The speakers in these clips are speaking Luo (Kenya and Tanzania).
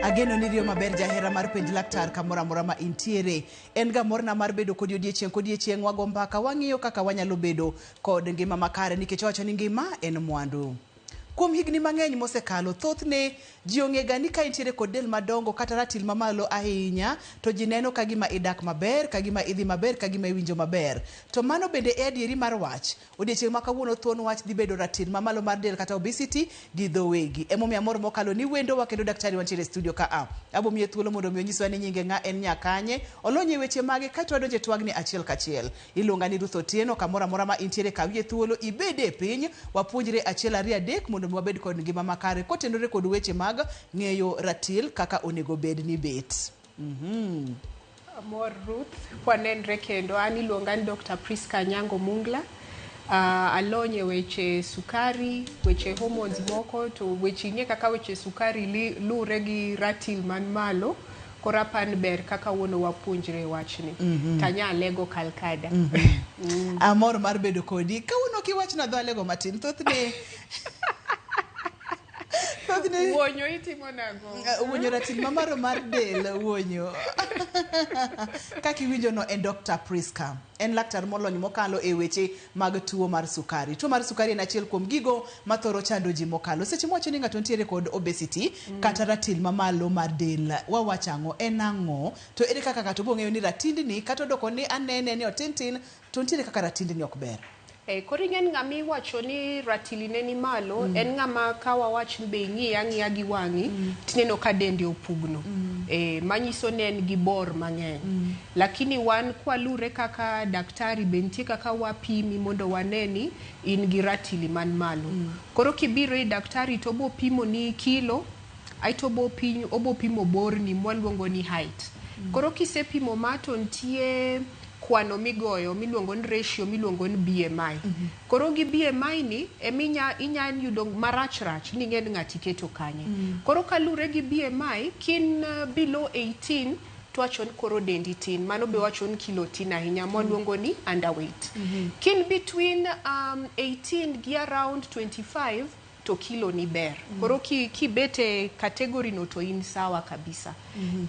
Ageno ni rio maber jahera mar penj laktar kamora mora ma intiere. En ga morna mar bedo kod odiechieng' wago mbaka wang'iyo kaka wanyalo bedo kod ngima makare nikech wacho ni ngima en mwandu. Kuom higni mang'eny mosekalo, thothne ji ong'ega ni ka intiere kod del madongo kata ratil mamalo ahinya, to ji neno ka gima idak maber, ka gima idhi maber, ka gima iwinjo maber. To mano bende e adieri mar wach. Odiechieng' ma kawuono thuon wach dhi bedo ratil mamalo mar del kata obesity gi dhowegi. Emomiyo amor mokalo ni wendo wa kendo daktari wantiere studio ka a. Abomiye thuolo mondo mi onyiswa ni nyinge ng'a en nyakanye, olonye weche mage ka twadonje twagni achiel kachiel. Iluonga ni Ruth Otieno, kamora mora ma intiere kawiye thuolo ibede piny, wapuonjre achiel ariyo adek mondo wabed kod ngima makare kotenore kod weche mag ng'eyo ratil kaka onego bed ni bet. Amor Ruth, kwanenre kendo an iluonga ni Dr. Priska Nyango Mungla. Alonye weche sukari, weche hormones moko, to weche ing'e kaka weche sukari lure gi ratil man malo. Korapan ber kaka wono wapuonjre wachni. Tanya Alego Kalkada. Amor mar bedo kodi. Kawuono kiwachna dho Alego matin. Thothne Wuonyo itimo nago. Wuonyo ratil mamaro mar del wuonyo. Kaka iwinjo no en Dr. Priska. En laktar molony mokalo e weche mag tuo mar sukari. Tuo mar sukari en achiel kuom gigo mathoro chando ji mokalo. Seche mwacho ni ng'ato ntiere kod obesity kata ratil mamalo mar del. Wawachang'o en ang'o? To ere kaka ng'ato bong'eyo ni ratindni kata odoko ni anene ni otin to ntiere kaka ratindni ok ber. Koro ing'en ng'ami wacho ni ratiline ni malo, en ng'ama ka wawach ni be ing'iya gi wang'i, tineno ka dende opugno. Manyiso ni en gi bor mang'eny. Lakini wan kwalure kaka daktari be nitie kaka wapimi mondo waneni in gi ratili man malo. Koro kibiro i daktari to obo pimo ni kilo, aito obo pimo borni mwaluongo ni height. Koro kisepimo ma to nitie kwano migoyo miluongo ni ratio miluongo ni BMI. Koro gi BMI ni inya yudo marach ni ng'en ng'ati keto kanye. Koro kalure gi BMI kin below 18 to wacho ni koro dendi tin. Mano be wacho ni kilo tin ahinya mwaluongo ni underweight. Kin between 18 gi around 25 to kilo ni ber. Koro kibete kategori no to in sawa kabisa.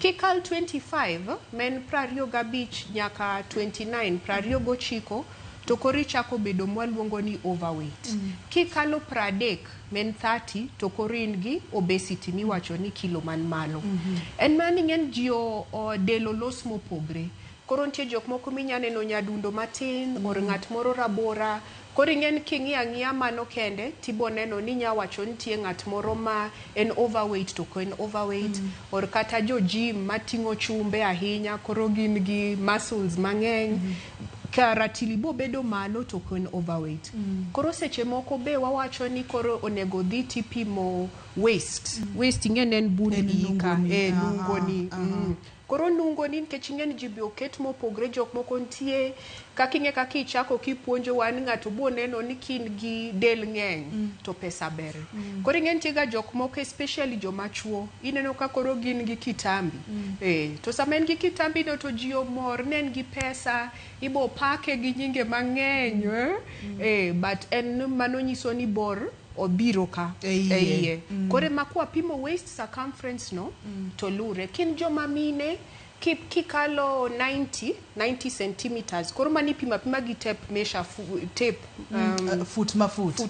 Kikal 25, men 25 nyaka 29, 29 to kori chako bedo mwaluongo ni overweight. Kikalo 30, men 30 to kori in gi obesity miwacho ni kilo man malo. En mani ng'en jio delo los mopogre. Koro ntie jok moko minyaneno nyadundo matin, or ng'at moro rabora. Koro ing'en king'iya mano kende, tibo neno ni nya wacho nitie ng'at moro ma en overweight to ko en overweight. Or kata jo gym mating'o chumbe ahinya, koro gin gi muscles mang'eny. Ka ratili bo bedo malo to ko en overweight. Koro seche moko be wawacho ni koro onego dhi tipimo waist. Waist ing'en en bund ika, nungoni. Koro nungoni nikech ing'en ji be oket mopogre, jok moko ntie kaking'e kaki chako kipuonjo wan ng'ato bo neno ni kin gi del ng'eny to pesa ber. Koro ing'en tiega jok moko especially joma chuo ineno ka koro gin gi kitambi. To sama en gi kitambi no to ji omor nen gi pesa, ibo pake gi nyinge mang'eny. But en mano nyiso ni bor obiro ka eiye. Kore makwa pimo waist circumference no to lure. Kin joma mine kikalo 90 centimeters. Koro mani pima gi tape measure foot ma foot.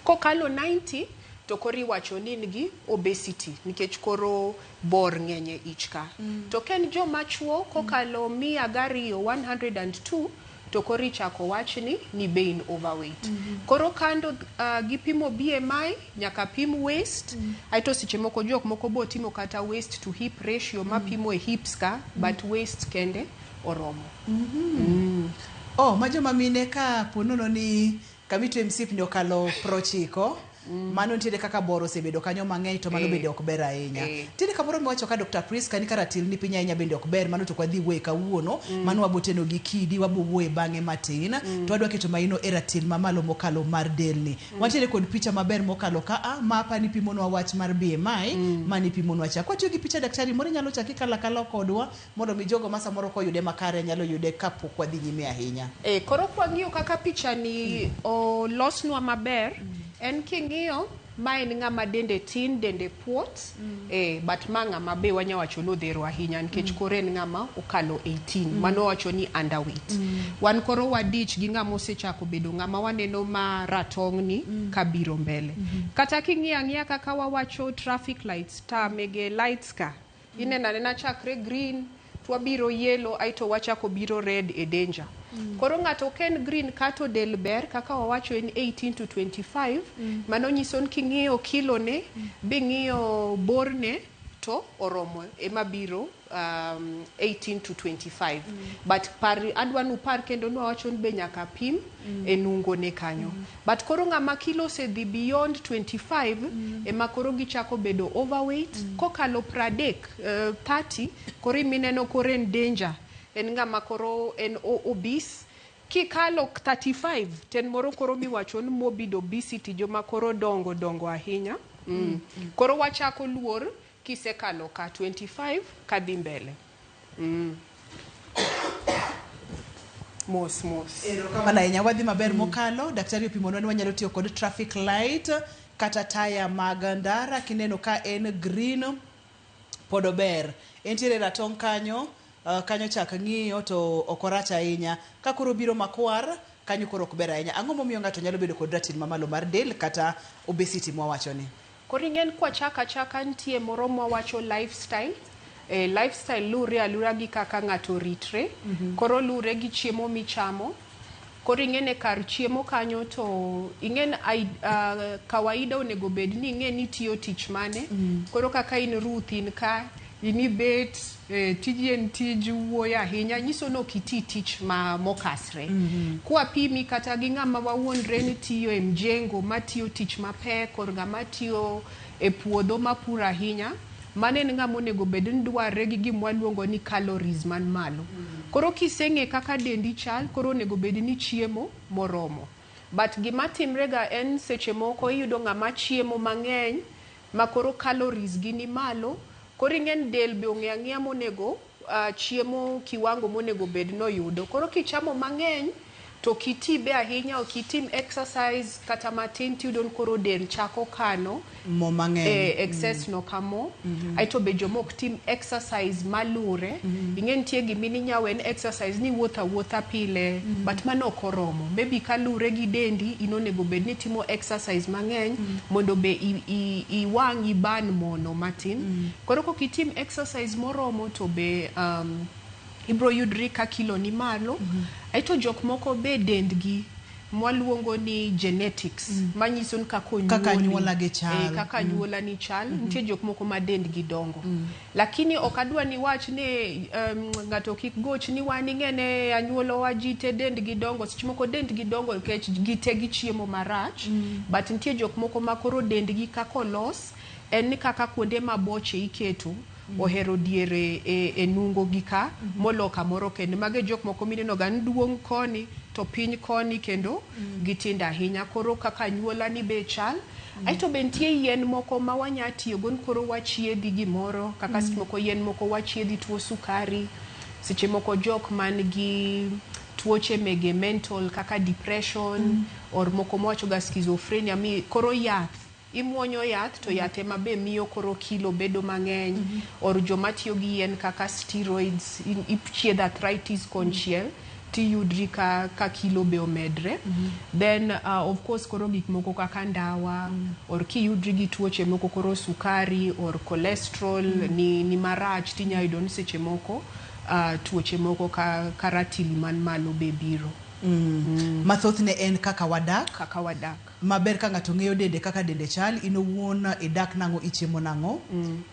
Kokalo 90 to kori wacho ni gi obesity nikech koro bor ng'enye ichka. To ken joma chuo kokalo 102 to kori chako wachni ni be in overweight. Koro kando gipimo BMI nyaka pim waist. Aito seche moko jok moko bo timo kata waist to hip ratio mapimo e hips ka but waist kende oromo. Ma joma mine ka ponono ni kamito msip ni okalo 90 mano nitiere kaka boro osebedo kanyo mang'eny to mano bende ok ber ahinya. Tiende kamoro miwacho ka Dr. Priska ni karatil ni piny ahinya bende ok ber, mano to kwadhi wuoye kawuono, mano waboteno gi kidi, wabowuoye bang'e matin, to wadwa keto maino e ratil mamalo mokalo mar delni. Wantiere kod picha maber mokalo ka mapa ni pimonwa wach mar BMI, mani pimonwa cha. Kwatiyo gi picha daktari, moro nyalo chaki kala kodwa, mondo mi jogo ma samoro koyude makare nyalo yude kapok wadhi nyime ahinya. Koro kwang'iyo kaka picha ni olosnwa maber, en king'iyo ma en ng'ama dende tin, dende puot, but ma ng'ama be wanyawacho nodhero ahinya nikech koro en ng'ama okalo 18, mano wacho ni underweight. Wan koro wadich gi ng'ama osechako bedo ng'ama waneno ma ratong' ni kabiro mbele. Kata king'iyo ang'iya kaka wawacho traffic lights, mege lights ka, inena chakre green, twabiro yellow, aito wachako biro red e danger. Koro ng'ato ken green kato del ber, kaka wawacho en 18 to 25, mano nyiso ni king'iyo kilo ne, bing'iyo borne, to oromo ema biro 18 to 25. But adwanu par kendo nwawacho ni be nyaka pim e nungo ne kanyo. But koro ng'ama kilo se dhi beyond 25, ema koro gichako bedo overweight, kokalo 30, koro imineno koro en danger. En ng'ama koro en obese. Kikalo 35, ten moro koro miwacho ni morbid obesity, joma koro dongo ahinya. Koro wachako luor kisekalo ka 25 kadhi mbele. Mos. Kamana ahinya, wadhi maber mokalo. Daktari opimonwa ni wanyalo tiyo kod traffic light kata taya mag ndara, kineno ka en green podo ber. Entiere ratong' kanyo, kanyo chak ng'iyo to okorach ahinya. Ka koro biro makwar, kanyo koro ok ber ahinya. Ang'o momiyo ng'ato nyalo bedo kod ratil mamalo mar del kata obesity mwawacho ni? Koro ing'en kwa chaka nitie moro mwawacho lifestyle. Lifestyle lure alura gi kaka ng'ato ritre. Koro lure gi chiemo michamo. Koro ing'ene kar chiemo kanyo to ing'en kawaida onego bed ni ing'en ni tiyo tich mane. Koro kaka in Ruth in ka, ini bet, tiji en tij wuoyo ahinya, nyiso no kiti tich mokasre. Kwa pimi kata gi ng'ama wawuondre ni tiyo e mjengo, matiyo tich mapek, kor ng'ama tiyo e puodho mapuro ahinya, mane en ng'ama onego bed ni dwarre gi gima waluongo ni calories man malo. Koro kiseng'e kaka dendi chal, koro onego bed ni chiemo moromo. But gima timrega en seche moko iyudo ng'ama chiemo mang'eny, ma koro calories gi ni malo. Koro ing'en del be ong'e ang'iya monego chiemo kiwango monego bed no yudo. Koro kichamo mang'eny, to kiti be ahinya, okitim exercise kata matin, tiyudo koro del chako kano mo mang'eny. Excess no kamo. Aito be jomok tim exercise malure. Ing'en tie gimini nyawe en exercise ni wuotha pile, but mano koromo. Maybe kalure gi dendi, inonego bed ni timo exercise mang'eny, mondo be iwang' iban mono matin. Koro kitim exercise moromo to be ibro yudri ka kilo ni malo. Aito jok moko be dendgi mwaluongo ni genetics, manyiso ni kaka nyuola gi chal. Kaka nyuola ni chal. Nitie jok moko ma dendgi dongo. Lakini okadwa ni wach ni ng'ato kik goch ni wan ing'ene anyuolo wa jite dendgi dongo. Seche moko dendgi dongo nikech gite gi chiemo marach. But nitie jok moko ma koro dendgi kako los, en ni kaka kuonde maboche iketo, ohero diere e nungo gika, moloka moro kendo. Mage jok moko mineno ga duong' koni, to piny koni kendo gitinda ahinya. Koro kaka nyuola ni be chal. Aito be nitie yien moko ma wanya tiyogo koro wachiedhi gimoro, kaka seche moko yien moko wachiedhi tuo sukari. Seche moko jok man gi tuoche mege mental kaka depression, or moko mwacho ga schizophrenia, koro yath. Imuonyo yath, to yath ema be miyo koro kilo bedo mang'eny. Or joma tiyo gi yien kaka steroids, ichiedh arthritis konchiel, tiyudri ka kilo be omedre. Then of course koro gik moko kaka ndawa, or kiyudri gi tuoche moko koro sukari or cholesterol ni marach, tinya yudo ni seche moko tuoche moko ka ratil man malo be biro. Mathoth ne en kaka wadak. Maber ka ng'ato ng'eyo dende kaka dende chal, inowuon idak nang'o, ichiemo nang'o.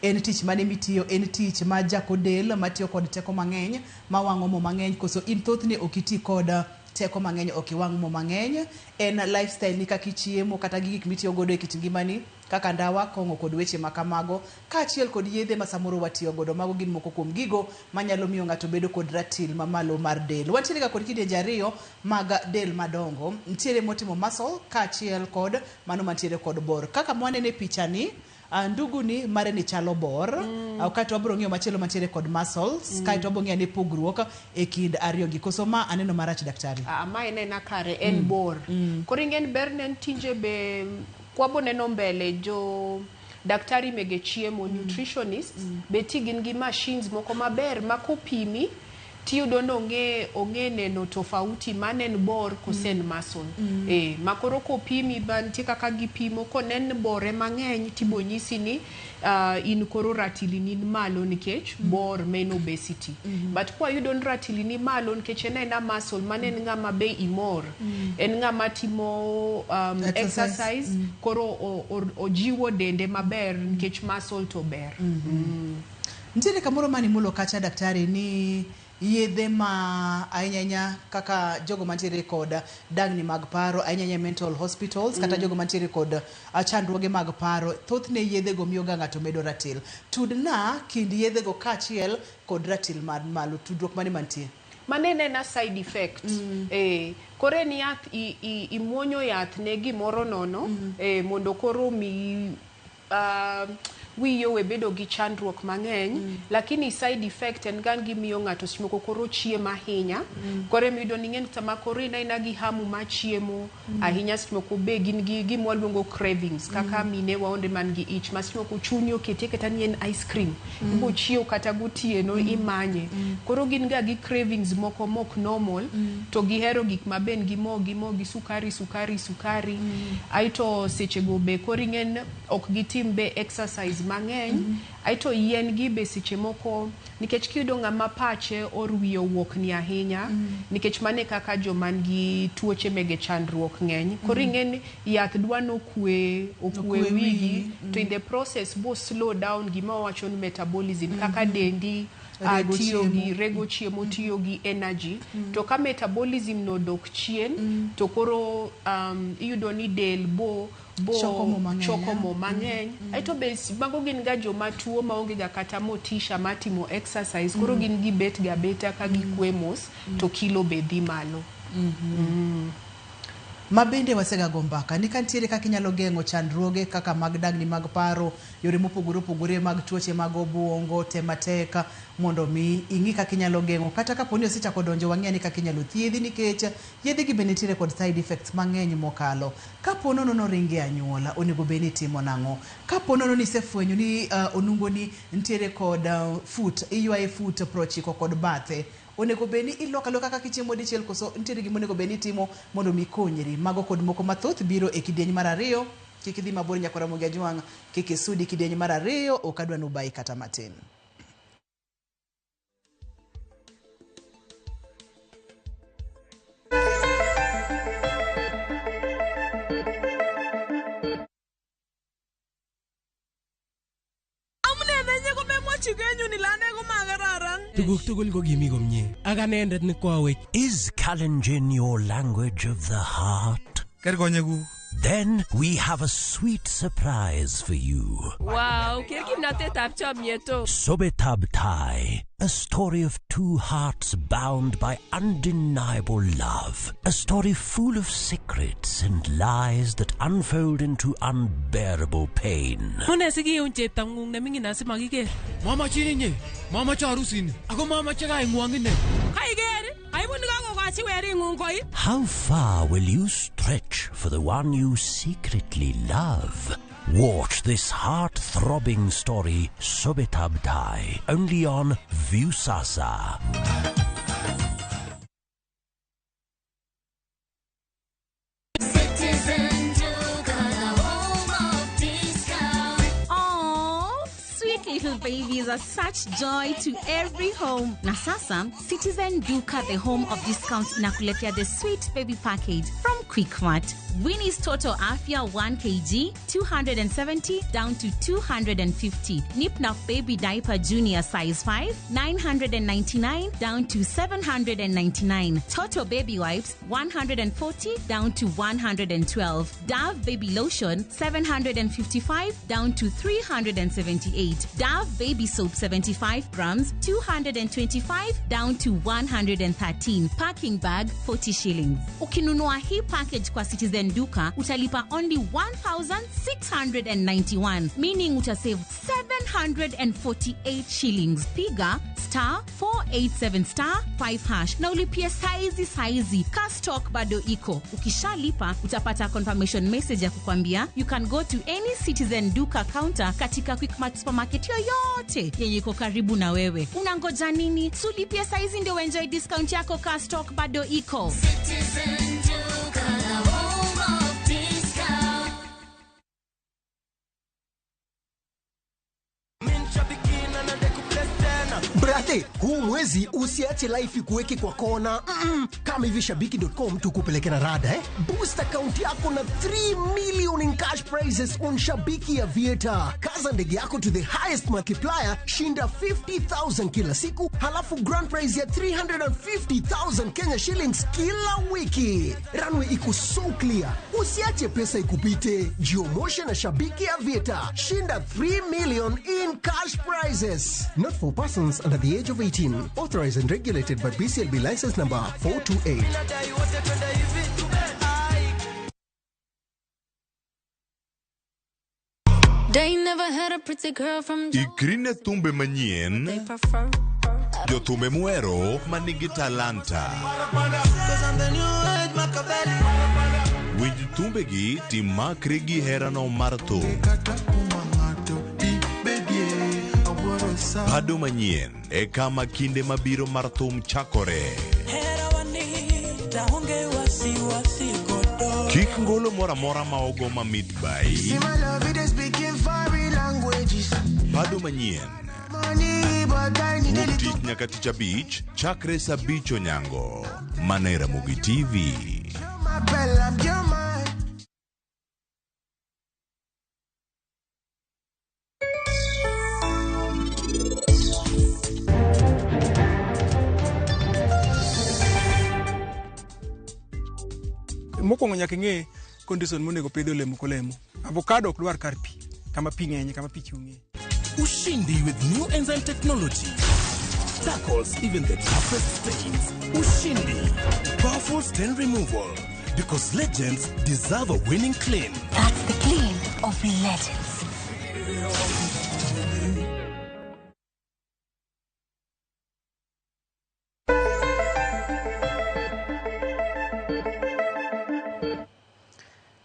En tich mane mitiyo, en tich ma jako del, matiyo kod teko mang'eny, mawang'o mo mang'eny, koso in thothne okiti kod teko mang'eny ok iwang' mo mang'eny, en lifestyle ni kaka ichiemo kata gik mitiyo godo e kit ngimani kaka ndawa, kong'o kod weche makamago, kaachiel kod yedhe ma samoro watiyo godo. Mago gin moko kuom gigo manyalo miyo ng'ato bedo kod ratil mamalo mar del. Wantiere ga kod kidienje ariyo mag del madongo, nitiere motimo muscle kaachiel kod mano mantiere kod bor. Kaka mwanene pichani, ndugu ni mare ni chalo bor, kaeto wabiro ng'iyo machielo mantiere kod muscles, kaeto wabiro ng'iyo ni pogruok e kind ariyo gi. Koso ma aneno marach daktari? Ma en kare, en bor. Koro ingen ber nen tinje be kwabo neno mbele jo daktari mege chiemo, nutritionists, beti gin gi machines moko maber ma kopimi tiyudo onge neno tofauti manen bor kosen muscle. Makoro kopimi bantie kaka gipimo konen bore mang'eny tibo nyisi ni in koro ratili ni malo nikech bor men obesity. But kwa yudo ratili ni malo nikech en muscle manen ng'ama be imor, en ng'ama timo exercise, koro ojiwo dende maber nikech muscle to ber. Nitiere kamoro mani mulo kacha daktari ni yedhe ma ainyanya kaka jogo mantiere kod dangni mag paro, ainyanya mental hospitals, kata jogo mantiere kod chandruoge mag paro, thothne yedhe go miyo ga ng'ato medo ratil. Tudna kind yedhe go kaachiel kod ratil mar malo, tudruok mane mantie? Manene na side effect. Kore ni yath imuonyo yath ne gimoro nono, mondo koro mi wiyo we bedo gi chandruok mang'eny, lakini side effect en gan gimiyo ng'ato simoko koro chiemo ahinya. Kore mido ning'en sama koro ina gi hamu ma chiemo ahinya, simoko be gin gi gimwaluongo cravings, kaka mine waonde man gi ich, ma simoko chunyo kete kata ni en ice cream, ibo chieo kata gotieno imanye. Koro gin ga gi cravings moko mok normal, to gihero gik maben gi mo gi sukari. Aito seche go be koro ing'en ok gitim be exercise mang'eny, aito yien gi be seche moko nikech kiyudo ng'ama pache orwiyo wuok ni ahinya, nikech mane kaka joman gi tuoche mege chandruok ng'eny. Koro ing'en yath dwano okwe wigi, to in the process bo slow down gima wacho ni metabolism, kaka dendi rego chiemo, tiyo gi energy. To ka metabolism no dok chien, to koro iyudo ni del bo choko mo mang'eny. Aito be mago gin ga joma tuo maonge ga kata motisha matimo exercise, koro gin gi bet ga beta ka gikwemos, to kilo be dhi malo. Mabende wasega gombaka ni kantiere kaka inyalo geng'o chandruoge kaka mag dangni mag paro, yore mopogore opogore mag tuoche mag obuongo, temateka mondo mi ing'i kaka inyalo geng'o, kata kapo ni osechako donjo wang'e ni kaka inyalo thiedhi, nikech yedhe gi bende nitiere kod side effects mang'eny mokalo. Kapo nono ringe anyuola, onego be ni timo nang'o? Kapo nono ni sefwenyo ni onungo ni nitiere kod iywaye fut 90 kod bathe, onego beni iloka kaka kichiemo dichiel, koso nitiere gima onego beni timo mondo mi konyri? Mago kod moko mathoth biro e kidieny mar ariyo. Kik idhi mabor nyakora Mugia Jwang', kik isudi kidieny mar ariyo, ok adwa nubai kata matin. Tuguk tugul ko kimi komye. Ak anendet ni kwawech. Is Kalenjin your language of the heart? Then we have a sweet surprise for you. Wow, kimnatetab chamyeto. Sobetab Thai, a story of two hearts bound by undeniable love. A story full of secrets and lies that unfold into unbearable pain. Mune sige yung cheptangung na mingin nasi magiger. Mama chini nye, mama charusin. Ako mama chaga ingwangin ne. Kaiger, ay mo nagago kasi wearing ngungkoy. How far will you stretch for the one you secretly love? Watch this heart-throbbing story, Sobetab Thai, only on Viusasa. Little babies are such joy to every home. Na sasa, Citizen Duka, the home of discounts, inakuletea the sweet baby package from Quickmart. Winnie's Toto Afia 1 kg, 270 down to 250. Nipnap Baby Diaper Junior size 5, 999 down to 799. Toto Baby Wipes 140 down to 112. Dove Baby Lotion 755 down to 378. Dove Baby Soap 75 grams 225 down to 113. Packing bag 40 shillings. Ukinunua hii package kwa Citizen Duka utalipa only 1,691, meaning utasave 748 shillings. Piga *487*5# na ulipie saizi. Ka stock bado iko. Ukishalipa utapata confirmation message ya kukwambia you can go to any Citizen Duka counter katika Quickmart supermarket yoyote yenye iko karibu na wewe. Unangoja nini? Sulipie saizi ndio enjoy discount yako ka stock bado iko. Citizen Duka, home of discount. Brate, huu mwezi usiache life ikuweke kwa kona. Kama hivi Shabiki.com tukupeleke na rada Boost account yako na 3 million in cash prizes on Shabiki Aviator. Kaza ndege yako to the highest multiplier, shinda 50,000 kila siku, halafu grand prize ya 350,000 Kenya shillings kila wiki. Runway iko so clear. Usiache pesa ikupite. Jiomoshe na Shabiki Aviator. Shinda 3 million in cash prizes. Not for persons under the age of 18. Authorized and regulated by BCLB license number 428. They never had a pretty girl from Ikrine tumbe manyien. They prefer Jo tumbe muero manigi talanta. Winj tumbe gi timakre gi herano mar thum. Pado manyien e kama kinde mabiro mar thum chakore. Kik ngolo mora mora ma ogo mamit bai. Pado manyien wuok tich nyaka tich abich chakre saa 5 onyango. Manera Mugi TV. Mokwongo nyaka ng'e condition monego pidho olemo kolemo. Avocado ok dwar kar pi, kama pi ng'enye, kama pi chung'e. Ushindi with new enzyme technology tackles even the toughest stains. Ushindi, powerful stain removal, because legends deserve a winning clean. That's the clean of legends.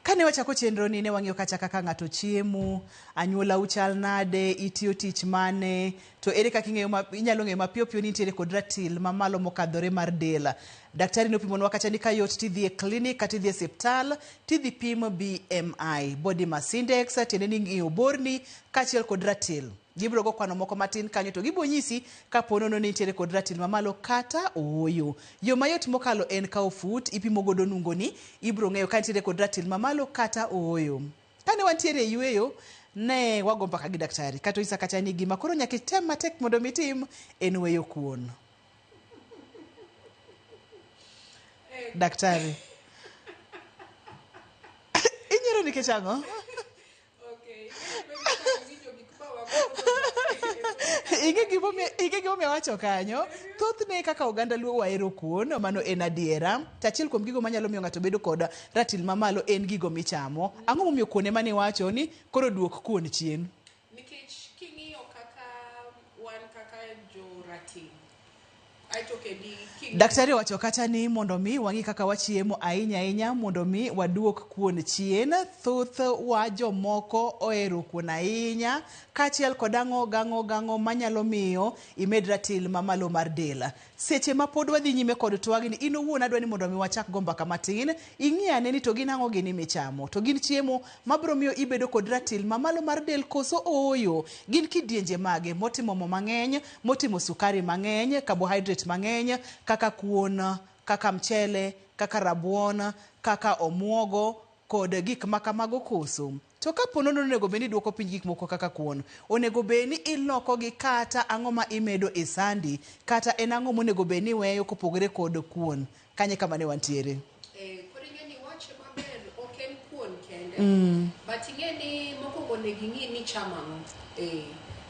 Kane wachako chenro ni ne wang'iyo kacha kaka ng'ato chiemo, anyuola uchal nade, itiyo tich mane, to ere kaka inyalo ng'eyo mapiyo piyo ni nitiere kod ratil mamalo mokadhore mar del. Daktari nopimonwa kacha ni kayot tidhi e klinik kata idhi e osiptal tidhi pimo BMI, body mass index, tiende ni ng'iyo borni kaachiel kod ratil. Gibiro go kwano moko matin kanyo to gibo nyisi kapo nono ni nitiere kod ratil mamalo kata ooyo. Yo mayot mokalo en kawo fut ipimo godo nungoni, ibiro ng'eyo ka nitiere kod ratil mamalo kata ooyo. Kane wantiere e yweyo ne wago mbaka gi daktari kato isa kacha ni gima koro nyaka item matek mondo mitim en weyo kuon. Daktari. Inyero nikech ang'o? Ige gimo me wacho kanyo, thothne kaka oganda luo wahero kuon, mano en adiera. Tachiel kuom gigo manyalo miyo ng'ato bedo kod ratil mamalo en gigo michamo. Ang'o momiyo kuone mane wacho ni koro duok kuon chien? Nikech king'iyo kaka wan kaka jo ratil. Aito kedi Daktari wacho kata ni mondo mi wangi kaka wachiemo ahinya mondo mi waduok kuon chien. Thoth wa jomoko ohero kuon ahinya kaachiel kod ang'o manyalo miyo imed ratil mamalo mar del. Seche ma pod wadhi nyime kod twagni, in owuon adwa ni mondo mi wachak go mbaka matin, ing'iyane ni to gin ang'o gini michamo, to gin chiemo mabiro miyo ibedo kod ratil mamalo mar del koso ooyo. Gin kidienje mage motimo mo mang'eny, motimo sukari mang'eny, carbohydrate mang'eny, kaka kuon, kaka mchele, kaka rabuon, kaka omuogo kod gik makamago koso. To kapo nono onego beni duoko piny gik moko kaka kuon, onego beni iloko gi kata ang'o ma imedo e sandi, kata en ang'o monego beni weyo kopogore kod kuon. Kanye kama ne wantiere. But ingeni mokwongo onego ing'i ni chamo ang'o.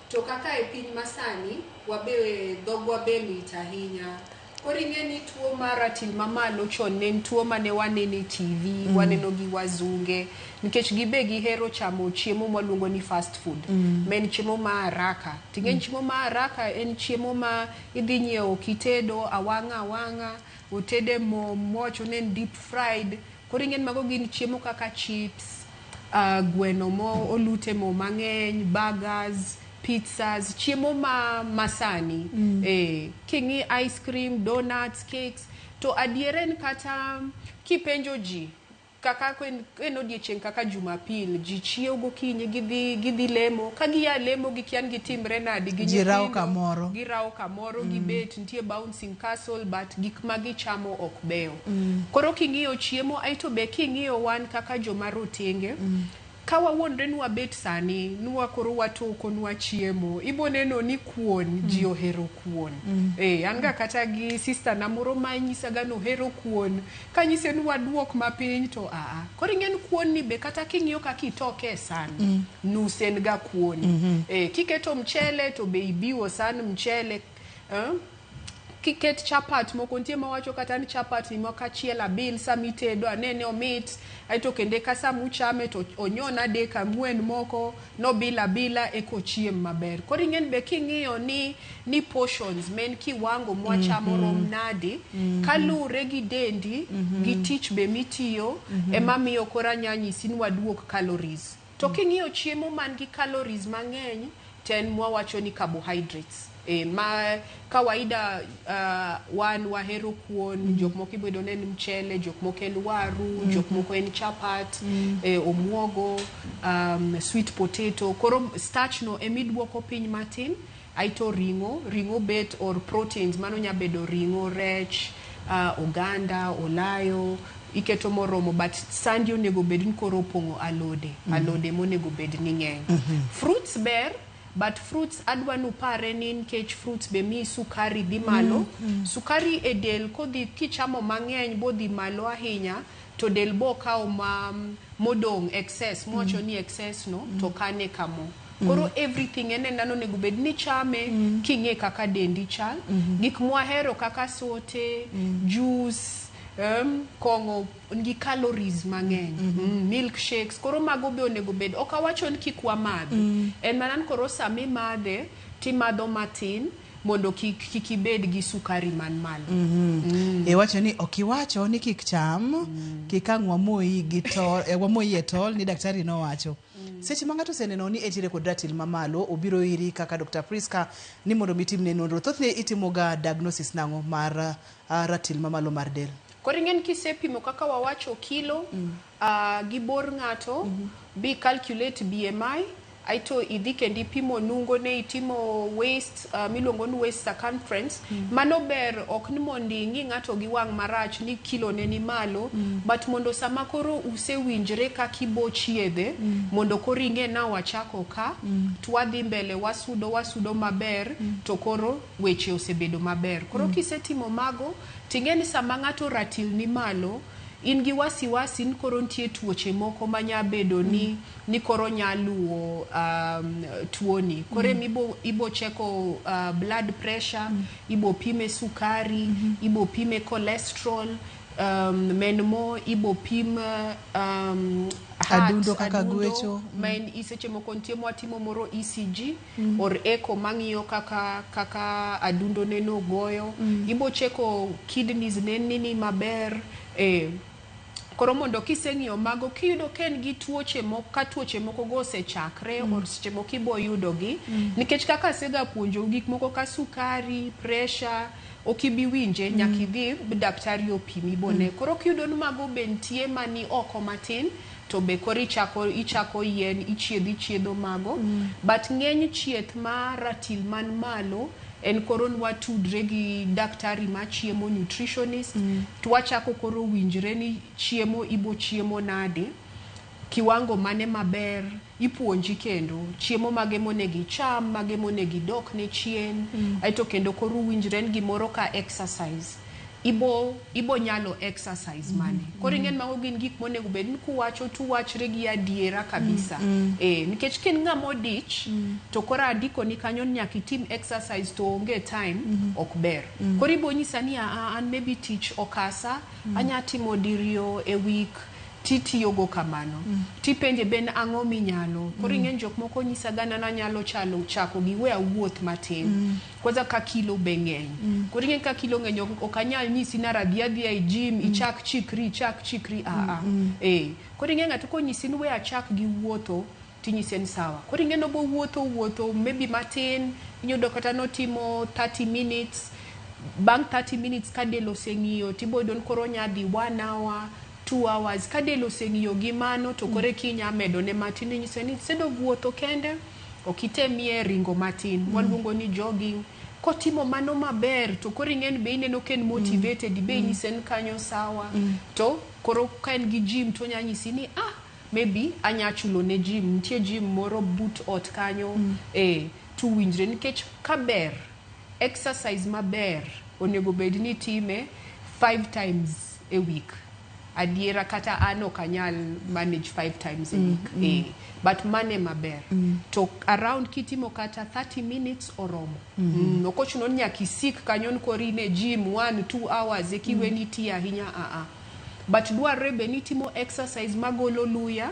To kaka e piny masani wabe dhogwa be lit ahinya. Koro ing'eni tuo mar ratil mamalo chon ne en tuo mane waneno e TV, waneno gi wazunge, nikech gibe gihero chamo chiemo mwaluongo ni fast food. Men chiemo ma haraka. Ting'eni chiemo ma haraka en chiemo ma idhi nyiewo kitedo awang'a, otede mo mocho nen deep fried. Koro ing'eni mago gin chiemo kaka chips, gweno mo olute mo mang'eny, burgers, pizzas, chiemo masani. King'i ice cream, donuts, cakes. To adieren kata kipenjo ji, kaka en odiechieng' kaka Jumapil, ji chiewo gokinyi gidhi lemo. Ka giya lemo gikian gitimre nadi gi nyithindo. Girawo kamoro gibet, nitie bouncing castle, but gik ma gichamo ok beyo. Koro king'iyo chiemo, aito be king'iyo wan kaka joma rotenge, ka wawuondre ni wabet sani, nwa koro watoko nwa chiemo, ibo neno ni kuon, ji ohero kuon. An ga kata gi sister na moro ma nyisaga no ohero kuon, ka nyise ni waduok mapiny to Koro ing'en kuon ni be kata king'iyo kaka itoke e san, nus en ga kuon. Kiketo mchele to be ibiwo san mchele. Kiket chapat moko nitie mawacho kata ni chapat ni moko achiel abil samitedo anene omit, aito kende ka samuchame to onyona adek ang'wen moko nobila eko chiem maber. Koro ing'en be king'iyo ni portions men kiwango mwachamo rom nadi, kalure gi dendi, gi tich be mitiyo, ema miyo kora nyanyisi ni waduok calories. To king'iyo chiemo man gi calories mang'eny, ten mwawacho ni carbohydrates. Ma kawaida wan wahero kuon, jok moko ibedo nen mchele, jok moko en waru, jok moko en chapat, omuogo, sweet potato. Koro starch no emiduoko piny matin, aito ringo bet or proteins, mano nya bedo ringo, rech, oganda, olayo, iketo moromo, but sandi onego bed ni koro pongo alode monego bed ni ng'eny. Fruits ber, but fruits adwa nupare ni nkech fruits be mi sukari dhi malo. Sukari e del kodhi kichamo mang'eny bo dhi malo ahinya, to del bo kawo modong excess, mwacho ni excess no, to kane kamo. Koro everything ene nano nego bed ni chame, king'e kaka dendi chal. Gik mwahero kaka sote, juice, kongo ngi calories mang'eny, milkshakes, koro mago be onego bed. Okawacho ni kik wamadhi, en manan koro sami madhe, timadho matin, mondo kik ibed gi sukari man malo. Wacho ni okiwacho ni kik cham, kikang' wamoyi gi tol, wamoyi e tol ni daktari no wacho. Seche ma ng'ato oseneno ni entiere kod ratil mamalo, obiro iri kaka Dr. Priska ni mondo mitimne nonro. Thothne itimoga diagnosis nang'o mar ratil mamalo mar del? Koro ing'en kisepimo kaka wawacho kilo, gi bor ng'ato, bi calculate BMI, aito idhi kendi pimo nungo ne, itimo waist, miluongo ni waist circumference. Mano ber, ok ni mondi ng'i ng'ato gi wang' marach ni kilo ne ni malo, but mondo sama koro usewinjre kaka ibo chiedhe, mondo koro ing'e na wachako ka, twadhi mbele wasudo maber, to koro weche osebedo maber. Koro kisetimo mago, ting'eni sama ng'ato ratil ni malo, in gi wasiwasi ni koro nitie tuoche moko manya bedo ni koro nyaluo tuoni. Kore ibo cheko blood pressure, ibo pime sukari, ibo pime cholesterol, menmo ibo pim adundo kaka gwecho. Men iseche moko nitie mwatimo moro ECG or echo mang'iyo kaka adundo neno goyo. Ibo cheko kidneys neni maber. Koro mondo kiseng'iyo mago, kiyudo ken gi tuoche moko, ka tuoche moko go osechakre, or seche moko ibo yudogi, nikech kaka sega puonjo gik moko ka sukari, pressure, okibi winje, nyaki dhi daktari opimi bone. Koro kiyudo ni mago be nitie mani oko matin, to be koro ichako yien, ichiedho mago. But ng'eny chieth ma ratil man malo, en koro watudre gi daktari ma chiemo nutritionist twachako koro winjre ni chiemo ibo chiemo nade kiwango mane maber ipuonji kendo chiemo mage monegi cham mage monegi dok ne chien aito kendo koro winjre gimoro ka exercise ibo nyalo exercise mane koro ingen mago gin gik monego bed ni kuwacho tu wachre gi adiera kabisa nikech kin ng'amo dich to koro andiko ni kanyo nyaka itim exercise to onge time ok ber koro ibo nyisa ni an maybe tich okasa anya timo diriyo e week titiyogo kamano tipenje ben ang'o minyalo koro ingen jok moko nyisa gana na nyalo chako gi we wuoth matin kwanza ka kilo beng'eny koro ingen ka kilo ng'eny ok anyal nyisi na radhi e gym ichak chikri koro ingen ng'ato konyisi ni we achak gi wuotho tinyise ni sawa koro ingen obo wuotho maybe matin inyudo kata notimo 30 minutes bang 30 minutes ka del oseng'iyo tibodon koro nyadhi 1 hour 2 hours ka del oseng'iyo gi mano to kore kinya medo ne matin nyise ni sedo wuotho kende okitemie ringo matin waluongo ni jogging kotimo mano maber to koro ingen be ineno ken motivated be nyise ni kanyo sawa to koro ka en gi gym to nya nyisi ni maybe anya chulo ne gym nitie gym moro but ot kanyo to winjre nikech kaber exercise maber onego bed ni time 5 times a week adiera kata ano kanyal manage 5 times a week but mane maber to around kitimo kata 30 minutes oromo okochuno nyaka isik kanyon korine gym 1-2 hours ekiweni ti ahinya but dwarre be nitimo exercise magolo luya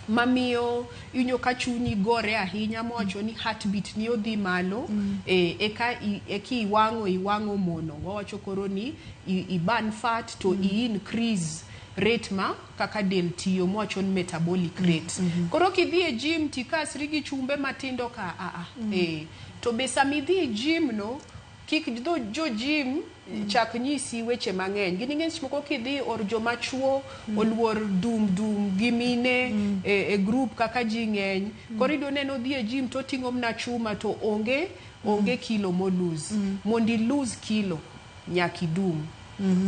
mamiyo inyo ka chunyi gore ahinya mowacho ni heartbeat ni odhi malo eki iwango mono wawacho koro ni iban fat to increase rate ma kaka del tiyo mowacho ni metabolic rate koro kidhi e gym tikasri gi chumbe matindo ka to be samidhi e gym no kik jo gym chak nyisi weche mang'eny gini ng'eny moko kidhi or joma chuo oluor dum gi mine e group kaka ji ng'eny koro ido neno dhi e gym to ting'o mna chuma to onge kilo mo lose mondi lose kilo nyaki dum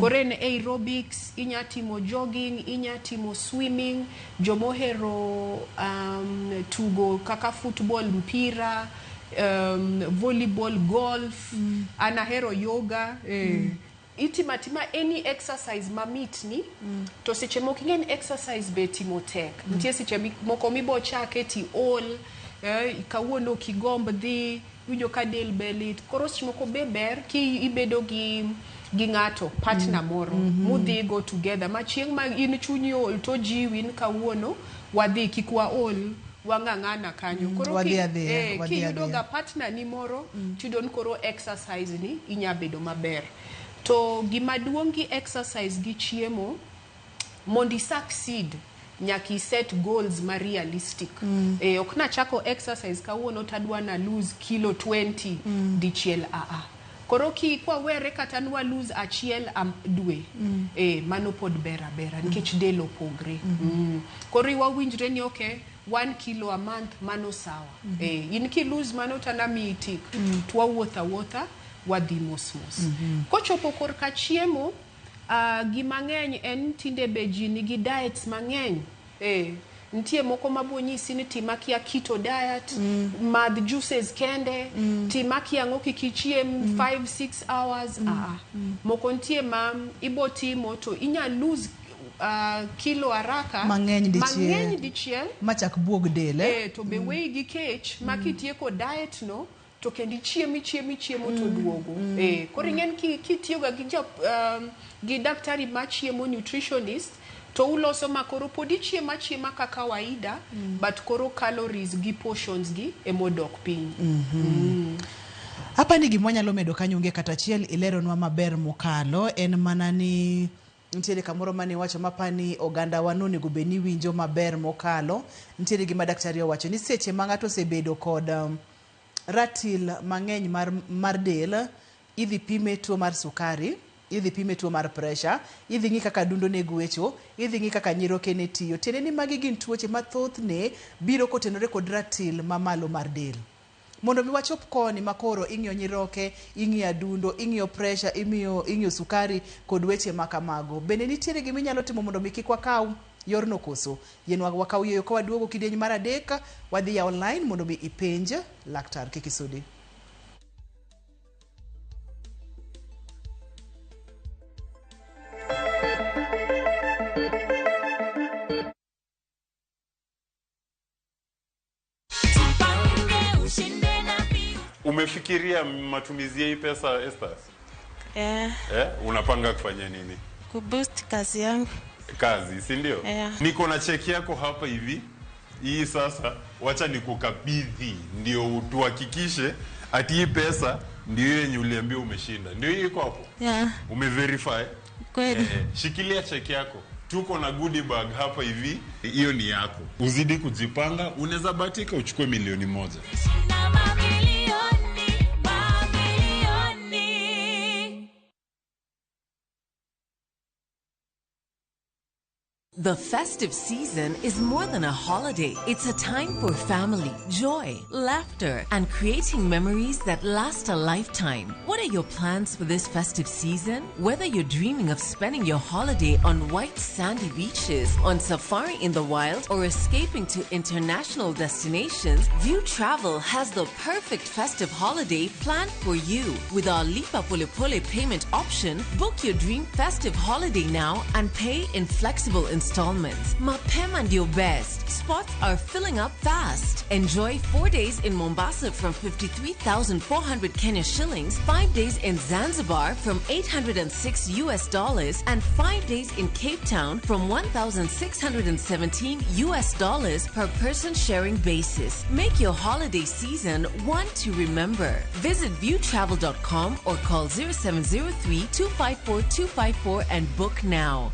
koro en aerobics inya timo jogging inya timo swimming jomohero tugo kaka football mpira volleyball golf anahero yoga itimatima any exercise mamit ni to seche moko ingen exercise be timo tek nitie seche moko mibo chake ti all kawuono kigomb dhi winjo ka del belit koro seche moko be ber ki ibedo gi ng'ato partner moro mudhi go together ma chieng' ma in chunyi ol to jiwin kawuono wadhi kikwa all wang'ang'ana kanyo koro kiyudo ga partner ni moro tidon koro exercise ni inya bedo maber to gima duong' gi exercise gi chiemo mondi succeed nyaki set goals ma realistic ok na chako exercise kawuono tadwa na lose kilo 20 dichiel koro ki kwa were kata nwa lose achiel dwe mano pod bera nikech del opogre koro iwa winjre ni okay 1 kilo a month mano sawa in ki lose mano tanami itik twa wuotha wadhi mos kochopo kor ka chiemo gima ng'eny en tinde beji nigi diets mang'eny ntie moko mabonyisi ni timakia keto diet madh juices kende timakia ng'oki kichiem 5-6 hours moko ntie ma ibo timo to inya lose kilo haraka mang'eny dichiel machak buog del to be wey gi kech makitieko diet no to kendi chiemo to duogo koro ingen kitiyo ga gi daktari machiemo nutritionist to uloso makoro podi chiema ka kawaida but koro calories gi portions gi emodok piny hapa ni gima nyalo medo kanyonge kata chiel ileronwa maber mokalo en mana ni ntiere kamoro mane wacho mapani oganda wanone gobeni winjo maber mokalo ntiere gima daktari owacho ni seche ma ng'ato osebedo kod ratil mang'eny mar del idhi pime tuo mar sukari idhi pime tuo mar pressure idhi ng'i kaka dundo ne gwecho idhi ng'i kaka nyiroke ne tiyo tiende ni magi gin tuoche mathoth ne biro kotenore kod ratil mamalo mar del mondo mi wachop koni makoro ing'iyo nyiroke, ing'iyo adundo, ing'iyo pressure, ing'iyo sukari kod weche makamago. Bende nitiere gima inyalo timo mondo mi kik wakaw yorno koso. Yen wakaw yoyo ka waduogo kidieny mar adek, wadhi ya online mondo mi ipenj Laktar Kikisudi. Umefikiria matumizi ya hii pesa, Esther? Unapanga kufanya nini? Kuboost kazi yangu. Kazi, si ndio? Niko na cheki yako hapa hivi. Hii sasa wacha nikukabidhi ndio utuhakikishe ati hii pesa ndio yenye uliambia umeshinda. Ndio hii iko hapo? Umeverify? Kweli. Shikilia cheki yako. Tuko na goodie bag hapa hivi. Hiyo ni yako. Uzidi kujipanga, unaweza bahatika uchukue milioni 1. The festive season is more than a holiday. It's a time for family, joy, laughter, and creating memories that last a lifetime. What are your plans for this festive season? Whether you're dreaming of spending your holiday on white sandy beaches, on safari in the wild, or escaping to international destinations, View Travel has the perfect festive holiday planned for you. With our Lipa Pole Pole payment option, book your dream festive holiday now and pay in flexible installments. Mapema ndio best. Spots are filling up fast. Enjoy 4 days in Mombasa from 53,400 Kenya shillings, 5 days in Zanzibar from $806 US, and 5 days in Cape Town from $1,617 US per person sharing basis. Make your holiday season one to remember. Visit viewtravel.com or call 0703-254-254 and book now.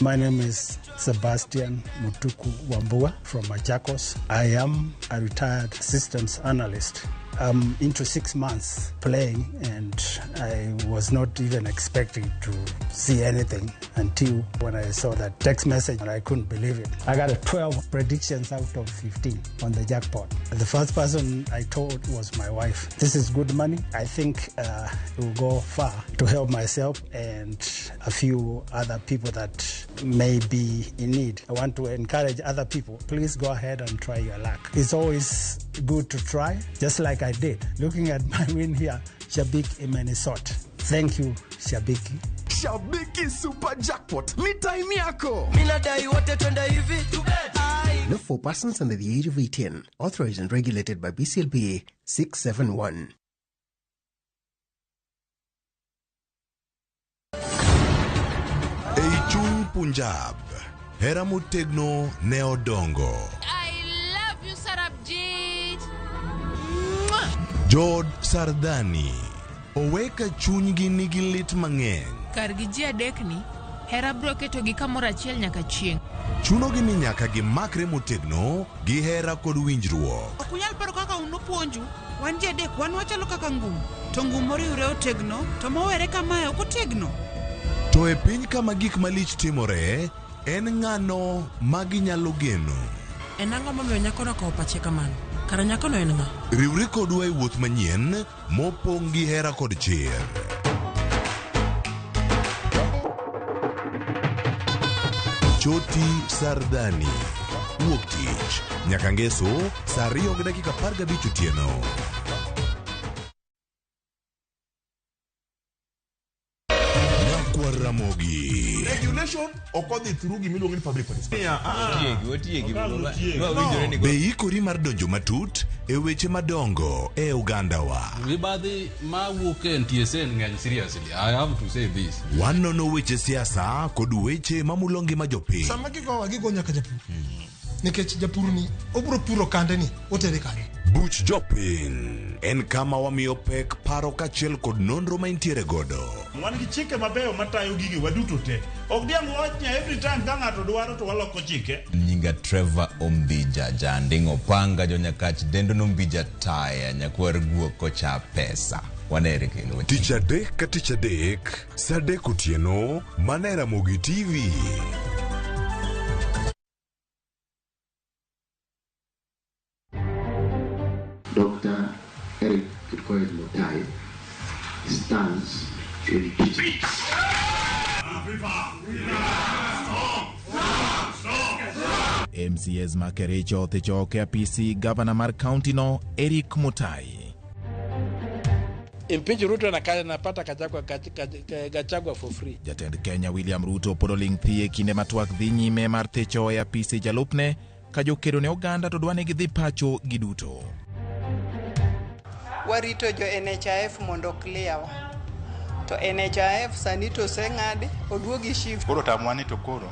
My name is Sebastian Mutuku Wambua from Machakos. I am a retired systems analyst. I'm into 6 months playing and I was not even expecting to see anything until when I saw that text message and I couldn't believe it. I got 12 predictions out of 15 on the jackpot. The first person I told was my wife. This is good money. I think it will go far to help myself and a few other people that may be in need. I want to encourage other people. Please go ahead and try your luck. It's always good to try, just like I did. Looking at my win here, Shabiki in Minnesota. Thank you, Shabiki. Shabiki Super Jackpot. Mi time yako. Minadai wote twenda hivi. Not for persons under the age of 18. Authorized and regulated by BCLPA 671. Eichung Punjab. Hera Mutegno Neodongo. Jod Sardani. Oweka chunygi nigi lit mang'eny. Kargi ji adekni, hera bro keto gi kamoro achiel nyaka chieng'. Chunogi ni nyaka gimakre motegno gi hera kod winjruok. Ok unyal paro kaka unopuonju, wan ji adek wan wachalo kaka ngum. To ngum moriwre otegno, to mowere kamae ok otegno. To e piny kama gik malich timore, en ng'ano ma ginyalo geno. En ang'o momiyo nyakono okawo pache kamano? Kara nyakono en ng'a? Riwri kodwa e wuoth manyien mopong' gi hera kod chir. Choti Sardani. Wuok tich nyaka ngeso saa 2:15 otieno. Ramogi. Regulation okodhi through gimiluongo ni public participation. Be ikori mar donjo matut e weche madongo e Uganda wa. Ribadhi ma wuok e NTSN ng'eny seriously. I have to say this. Wanono weche siasa kod weche mamulongi ma jopiny. Sama gigo nyaka japur. Nikech japur ni obro puro kande ni otere kare. Buch jopiny en kama wamiyo pek paro kachiel kod nonro ma intiere godo. Wan gi chike mabeyo matayo gigi waduto te. Ok diang wachnya every time ka ng'ato dwaro to waloko chike. Nyinga Trevor Ombija jandingo panga jo nyakach dendo nombija taya nyakwar guok kocha pesa. Wanere kelo. Tich adek ka tich adek, saa 3 otieno, mana e Ramogi TV. Dr. Eric Kipkoech Mutai stands in peace. MCS Makerecho Techoke apisi gavana mar county no Eric Mutai. Impeach Ruto napata Gachagua for free. Jatend Kenya William Ruto podoling thie kinde matwak dhi nyime mar techo e apisi jalupne ka jokedo ne oganda to dwane gidhi pacho giduto. Warito jo NHIF mondo clear wa. To NHIF sanito seng'adi oduogi shift. Koro tamwani to koro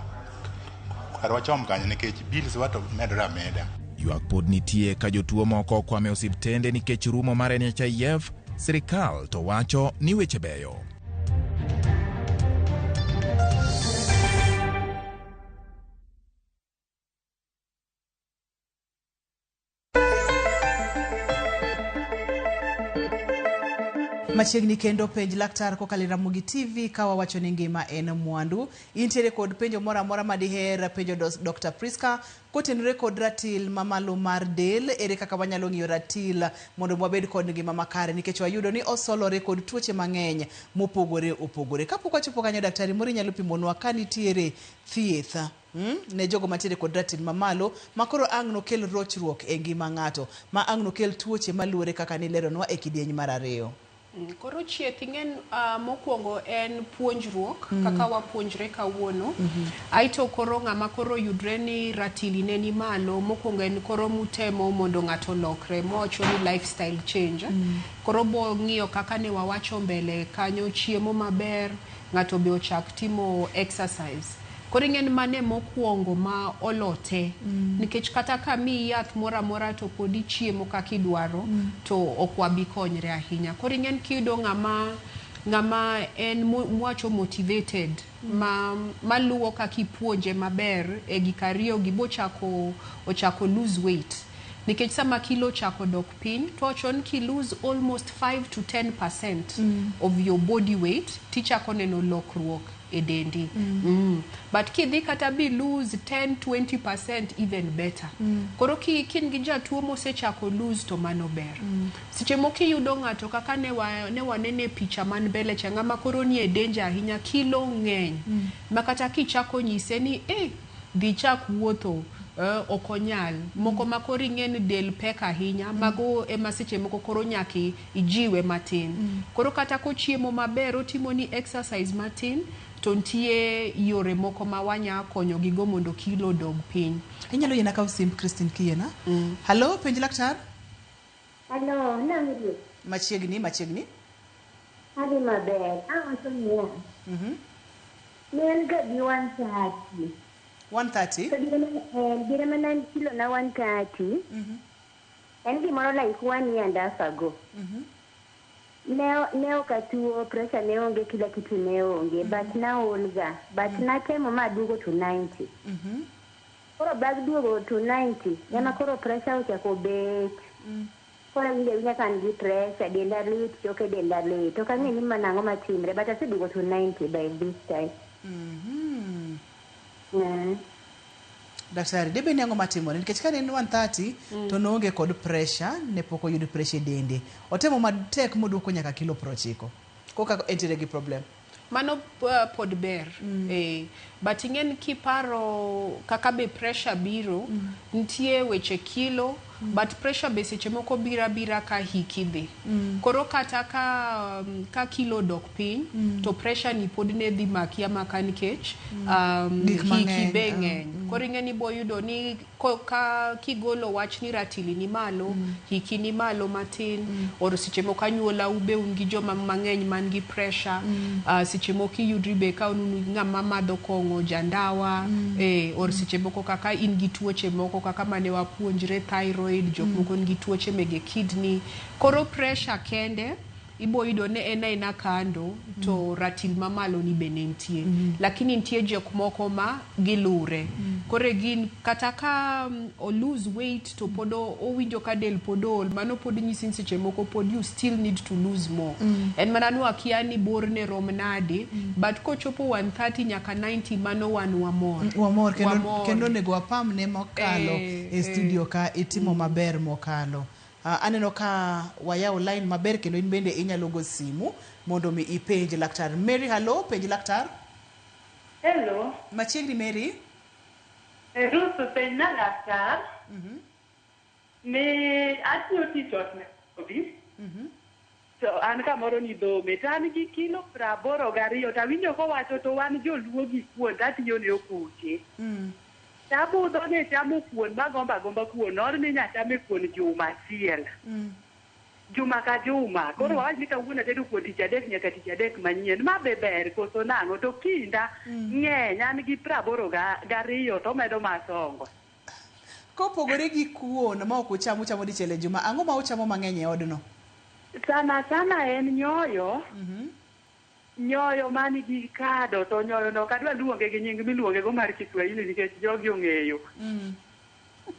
arwachom kanyo nikech bills wato medora meda. Ywak pod nitie ka jotuo moko kwame osiptende nikech rumo mar NHIF. Sirikal to wacho ni weche beyo. Machiegni kendo penj laktar kokalo Ramogi TV kawa wacho ni ngima en mwandu. Intiere kod penjo mora mora madiher penjo Dr. Priska kotenore kod ratil mamalo mar del. Ere kaka wanyalo ng'iyo ratil mondo mwabed kod ngima makare nikech wayudo ni osolore kod tuoche mang'eny mopogore opogore. Kapok wachopo kanyo daktari mori nyalo pimonwa ka nitiere thieth ne jogo matiere kod ratil mamalo makoro ang' nokel rochruok e ngima ng'ato ma ang' nokel tuoche maluore kaka nileronwa e kidieny mar ariyo. Koro chieth ingen mokwongo en puonjruok kaka wapuonjre kawuono. Aito koro ng'ama koro yudre ni ratili ne ni malo mokwongo en koro mutemo mondo ng'ato lokre mocho ni lifestyle change. Koro bo ng'iyo kaka ne wawacho mbele kanyo chiemo maber ng'ato be ochak timo exercise. Koro ingen mane mokwongo ma olote nikech kata ka mi yath mora mora to podi chiemo kaka idwaro to okwabi konyre ahinya. Koro ingen kiyudo ng'ama en mwacho motivated maluwo kaka ipuonje maber e gik ariyo ochako lose weight. Nikech sama kilo chako dok piny to ochon ki lose almost 5 to 10% of your body weight tichako neno lokruok e dendi. But kidhi kata bi lose 10-20% even better. Koro kin gi jatuo mosechako lose to mano ber. Seche moko yudo ng'ato kaka ne wanene picha man mbele cha ng'ama koro ni e danger ahinya kilo ng'eny. Makata kichako nyise ni dhi chak wuotho okonyal moko makoro ing'en del pek ahinya mago ema seche moko koro nyaki ijiwe matin. Koro kata kochiemo maber otimo ni exercise matin to ntie yore moko ma wanya konyo gigo mondo kilo dog piny. Inyalo yena ka usim Christine Kiena. Hello penj laktar. Hello nangi. Machiegni. Hadi maber. Awacho niya. Nien ga bi 130. 130? Dire mana kilo na 130. En gimoro like 1 year and a half ago. Neo katuo pressure neonge kila kitu neonge but now olga but natemo madugo to 90. Koro bag duogo to 90 yana koro pressure ochako bet. Koro winja kan gi pressure denda lit choke denda lit to kan ni manango matimre but asedugo to 90 by this time. Daktari debe ni ango matimore nikech ka ne 130 to noonge kod pressure ne poko yudo pressure dende otemo matek moduoko nyaka kilo 90 koka entire gi problem mano pod ber but ingen kiparo kaka be pressure biro ntie weche kilo but pressure be seche moko bira ka hiki dhi koro kata ka kilo dok piny to pressure ni pod ne dhi makia maka nikech hiki be ng'eny koro ing'eni boyudo ni ka kigolo wach ni ratili ni malo hiki ni malo matin or seche moko anyuola ube un gi joma mang'eny man gi pressure seche moko yudri be ka unu ng'ama madho kong'o jandawa or seche moko kaka in gi tuoche moko kaka mane wapuonjre thyroid jok moko ngi tuoche mege kidney koro pressure kende iboyudo ne ena kando to ratil mamalo ni benentie lakini ntie jok moko ma gilure kore gin kata ka o lose weight to podo owinjo ka del podol mano pod nyisin seche moko pod you still need to lose more en mananu akiani borne romnade but kochopo 130 nyaka 90 mano wamor kendo nego apam ne mokalo e studio ka itimo maber mokalo Aneno ka wayawo line maber kendo in bende inyalo go simu mondo mi ipenj laktar. Mary, hello, penj laktar. Hello. Machiegni Mary. Ruth penj na laktar. Me atiyo tich ot Nairobi. To an kamoro ni Dome, to an gi kilo 82 to awinjo kowacho to wan joluo gi kuon tatiyo ne okuche. Tabudho ne chamo kuon magomba gomba kuon, or ni nyachame kuon juma achiel. Juma ka juma. Koro wawach ni kawuono atedo kuon tich adek nyaka tich adek manyien. Ma be ber koso nang'o to kinda ng'eny an gi 82 to medo masongo. Kopogore gi kuon ma ok uchamo dichiel e juma, ang'o ma uchamo mang'eny e odno? Sana en nyoyo. Nyoyo mani gi kado, to nyoyo no kadwa luonge gi nying miluonge go mar Kiswahili nikech jogi ong'eyo.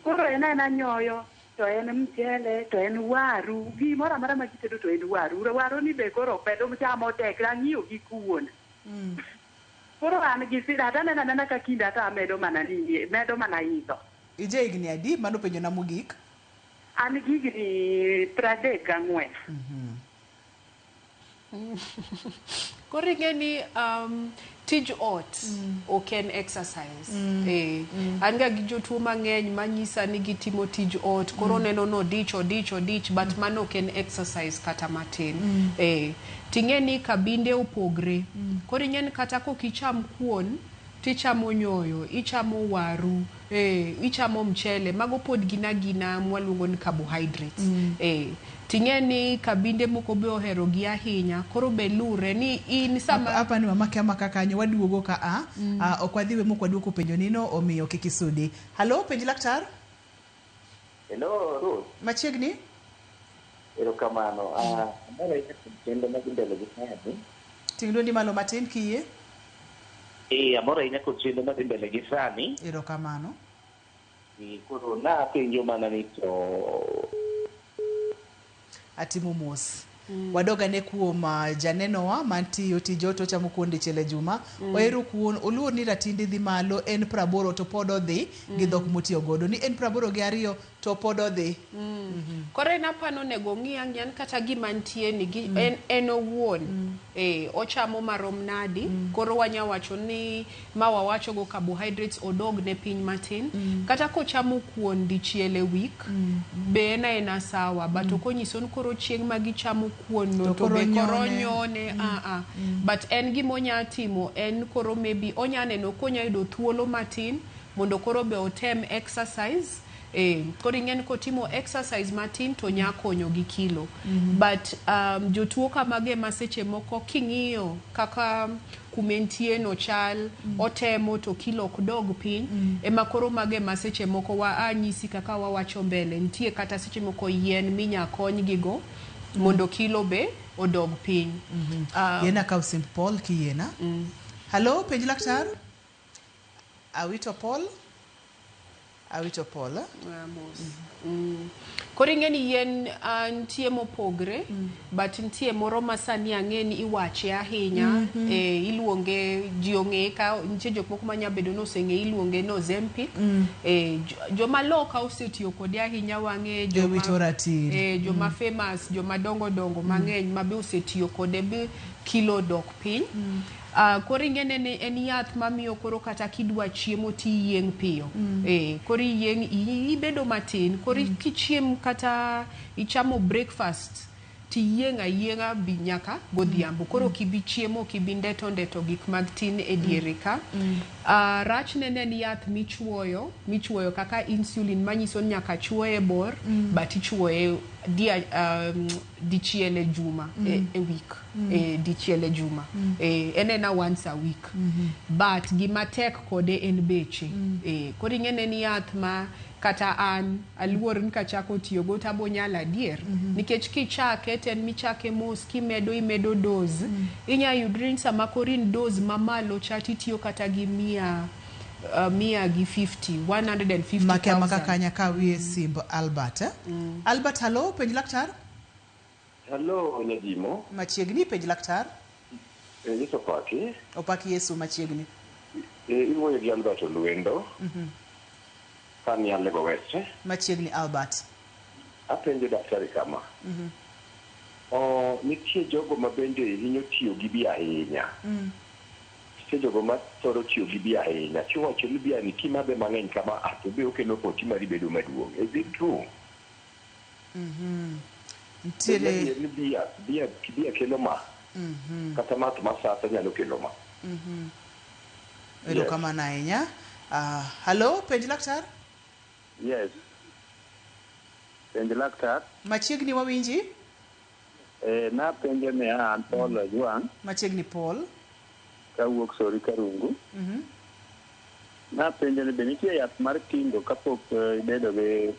Koro en nyoyo, to en mchele, to en waru, gimoro amora ma kitedo to en waru. Waru ni be koro pedo chamo tek, rang'iyo gi kuon. Koro an gi sida, tanena ka kinda ta medo mana idho. Ije higni adi? Mano penjo na mogik. An gi higni 34. Koro ing'eni tij ot ok en exercise. An ga gi jotuo mang'eny manyisa ni gitimo tij ot, koro neno no odich, but mano ok en exercise kata matin. Ting'eni kabinde opogre. Koro ing'eni kata kokicham kuon, tichamo nyoyo, ichamo waru, ichamo mchele, mago pod gina mwaluongo ni carbohydrates. Ting'eni kabinde moko be ohero gi ahinya, koro be lure ni in sama hapa ni mamake kanyo waduogo ka ok wadhiwe moko waduoko penjo nino omiyo kikisudi. Hello, penj laktar. Hello, Ruth. Machiegni? Erokamano. Amoro ina kendo madhi mbele gi sani. Ting'do ndi malo matin kiyie. Amoro ina kendo madhi mbele gi sani. Erokamano. Koro na penjo mana ni to atimo mos. Wadoga ne kuom janenowa mantiyo tijo to chamo kuon dichiel e juma. Oero kuon, oluor ni ratinde dhi malo, en 80 to pod odhi gi dhok motiyo godo. Ni en 82 to pod odhi. Koro en apano nego ng'iyan kata gima ntie ni en owuon. Ochamo marom nadi. Koro wanya wacho ni wawacho go carbohydrates odog ne piny matin. Kata kochamo kuon dichiel e week, be ena sawa. But okonyiso ni koro chieng' ma gichamo kuon no to be koro nyone. But en gimonya timo, en koro maybe onya neno konya yudo thuolo matin mondo koro be otem exercise. Koro ing'eni kotimo exercise matin to nya konyo gi kilo. But jotuo kamage maseche moko king'iyo kaka kumentie no chal, otemo to kilo ok dog piny, ema koro mage maseche moko anyisi kaka wawacho mbele. Ntie kata seche moko yien minya kony gigo mondo kilo be odog piny. Yena ka usimp Paul kiyena. Hello, penj laktar. Awito Paul. Koro ing'eni yien ntie mopogre, but ntie moro masani ang'eni iwache ahinya. Iluonge, ji ong'e ka ntie jok moko manya bedo no oseng'e, iluonge no Ozempic. Joma loka osetiyo kode ahinya wang'e joma famous, joma dongo mang'eny mabe osetiyo kode be kilo dok piny. Koro ing'eni en yath mamiyo koro kata kidwa chiemo tiyieng' piyo. Koro iyieng' ibedo matin. Koro kichiem kata ichamo breakfast tiyieng' ayieng'a bi nyaka godhiambo. Koro kibi chiemo, kibi ndeto gik mag tin e diere ka. Rach nene en yath michuoyo kaka insulin manyiso nyaka chuoye bor, but ichuoye dichiel e juma e week. Dichiel e juma. Enena once a week. But gima tek kode en beche. Koro ing'eni en yath ma kata an aluor ni kachako tiyogo tabo nyala adier. Nikech kichake ten michake mos kimedo dose. Inya yudrin sama korin dose mamalo chati tiyo kata gi 150,000. Maka kanya kawie simb Albert. Albert, hello, penj laktar. Hello, Nyadimo. Machiegni penj laktar. Yesu opaki. Opaki Yesu machiegni. Iwuoyo gi Albert Olwendo. Kani Alego West. Machiegni Albert. apenjo daktari kama. Nitie jogo ma bende hinyo tiyo gi bi ahinya. Nitie jogo ma thoro tiyo gi bi ahinya. Chiwacho ni bi ni kimadhe mang'eny kama to be okelo poti mari bedo maduong'. Is it true? Ntiere ni bia kelo ma. Kata math masasa nyalo kelo ma. Ero kama na ahinya. Hello, penj laktar? Yes. Penj laktar? Machiegni wawinji? Na penjo ne an Paul Ajwang. Machiegni Paul. Kawuok Sori Karungu. Na penjo ne be nitie yath mar kingo kapok ibedo gi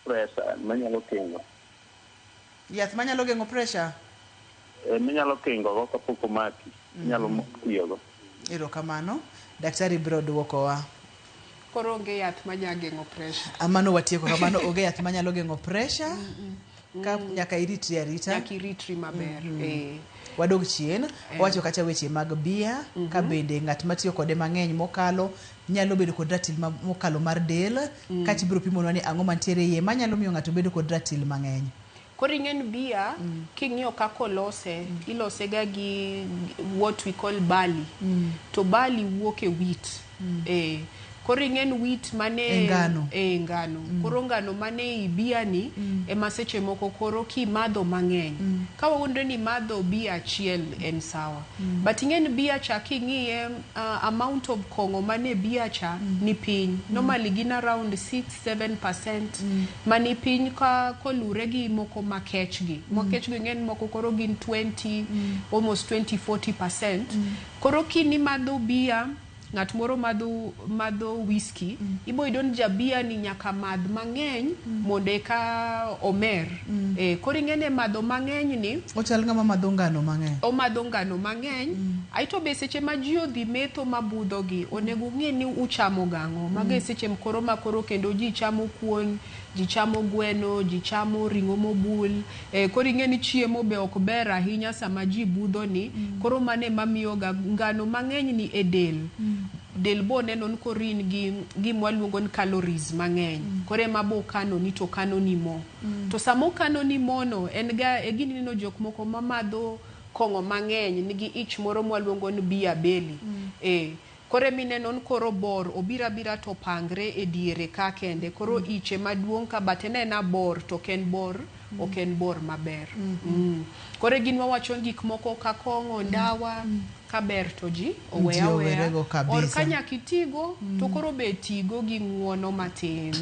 pressure manyalo kingo. Yath manyalo gengo pressure? Manyalo kingo go kapok omaki. Nyalo tiyogo. Ero kamano. Daktari biro duokowa. Koro onge yath manyalo gengo pressure. Amano watieko kamano onge yath manyalo gengo pressure. Ka nyaka iritri arita. Nyaka iritri maber. Wadog chien. Wacho kacha weche mag bia. Ka bende ng'at matiyo kode mang'eny mokalo nyalo bedo kod ratil mokalo mar del. Kachi biro pimonwa ni ang'o mantiere iye manyalo miyo ng'ato bedo kod ratil mang'eny. Koro ing'en bia king'iyo kako ilose ga gi what we call barley. To barley wuok e wheat. Koro ing'en wheat mane ngano. Koro ngano mane i bia ni ema seche moko koro kimadho mang'eny. Ka wawuondre ni madho bia achiel en sawa. But ing'en bia cha king'iye amount of kong'o mane bia cha ni piny. Normally gin around 6-7% mani piny ka kolure gi moko makech gi. Makech gi ing'en moko koro gin 20, almost 20-40%. Koro kini madho bia ng'at moro madho whisky ibo idon jabia ni nyaka madh mang'eny mondo ka omer. Koro ing'ene madho mang'eny ni ochal ng'ama madho ngano mang'eny. O madho ngano mang'eny. Aito be seche ma ji odhi metho mabudho gi onego ng'e ni uchamo gang'o. Mago seche koro makoro kendo ji chamo kuon, ji chamo gweno, ji chamo ring'o mobul. Koro ing'e ni chiemo be ok ber ahinya sama ji budho ni. Koro mane mamiyo ngano mang'eny ni e del bo neno korin gi mwaluongo ni calories mang'eny. Kore mabo kano ni to kano ni mo. To samo kano ni mo no en ga e gini neno jok moko mamadho kong'o mang'eny nigi ich moro mwaluongo ni beer belly. Kore mineno koro bor obira to pangre e diere ka kende. Koro iche maduong' ka batene na bor to ken bor ok en bor maber. Kore gin wawacho gik moko ka kong'o ndawa kaber to ji oweya or kanya kitigo to koro be tigo gi ng'uono matin.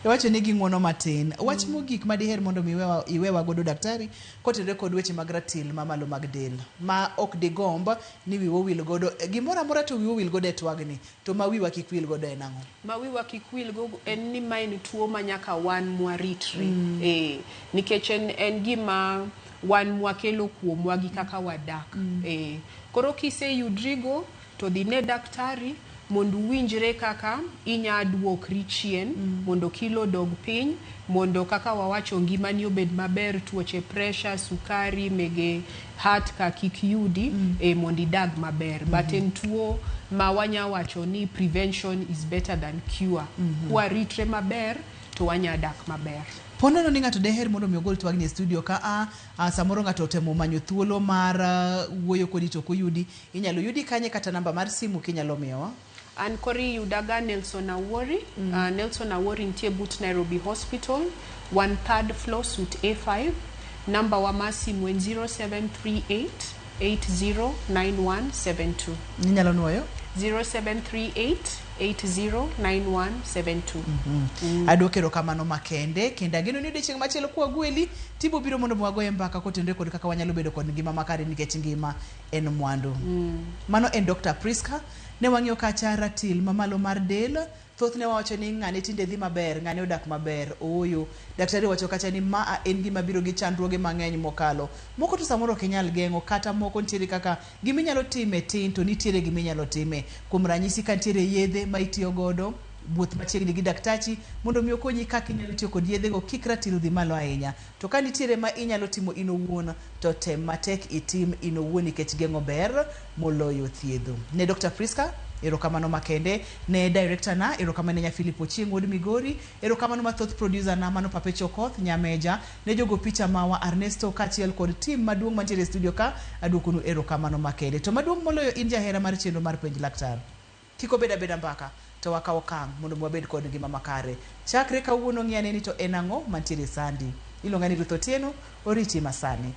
Wacho ni gi ng'uono matin. Wach mogik ma diher mondo iwewa godo daktari kotenre kod weche mag ratil mamalo mag del ma ok digomb ni wiwo wil godo gimoro amora to wiwo wil godo e twagni to ma wiwa kik wil godo en ang'o? Ma wiwa kik wil godo en ni main tuo manyaka wan mwaritri. Nikech en gima wan mwakelo kuomwa gi kaka wadak. Koro kise yudrigo to dhi ne daktari mondo winjre kaka inya duokri chien mondo kilo dog piny mondo kaka wawacho ngimani obed maber, tuoche pressure, sukari, mege heart ka kik yudi mondo idag maber. But en tuo ma wanya wacho ni prevention is better than cure. Kwaritre maber to wanya dak maber. Pono no ni ng'ato deher mondo mi ogol twagni e studio ka samoro ng'ato otemo manyo thuolo mar wuoyo kodi to koyudi inyalo yudi kanye kata namba mar simu kinyalo miyowa? An kori yudaga Nelson Awori. Nelson Awori nitie but Nairobi Hospital 1/3 floor suite A5. Namba wa masimu 0738 809172. Ninyalo nuoyo? 0738 809172. Adwokero kamano makende kendo ageno ni odiochieng' machielo kwa gweli tibo biro mondo mwagoye mbaka kotenre kod kaka wanyalo bedo kod ngima makare nikech ngima en mwandu. Mano en Dr. Priska. Ne wang'iyo kacha ratil mamalo mar del. Thoth ne wacho ni ng'ane tinde dhi maber, ng'ane odak maber. Oyo daktari wacho kacha ni ma en gima biro gi chandruoge mang'eny mokalo. Moko to samoro kinyal geng'o kata moko ntiere kaka giminyalo time tin to nitiere giminyalo time. Kuom ranyisi ka ntiere yedhe ma itiyo godo buoth machiegni gi daktachi mondo mi okonyi kaka inyalo tiyo kod yedhe go kik ratil dhi malo ahinya. To ka nitiere ma inyalo timo in owuon to tem matek itim in owuon nikech geng'o ber moloyo thiedho. Ne Dr. Priska erokamano makende ne director na erokamano nya Philip Ochieng od Migori erokamano mathoth producer na mano Pape Chokoth Nyameja ne jogo picha mawa Ernesto kachiel kod team maduong' mantiere studio ka aduokonu erokamano makende to maduong' moloyo in jahera mar chenro mar penj laktar kiko beda mbaka to wakaw okang' mondo wabed kod ngima makare chakre kawuono ng'iane ni to enang'o mantiere sandi ilongani Ruth Otieno oriti masani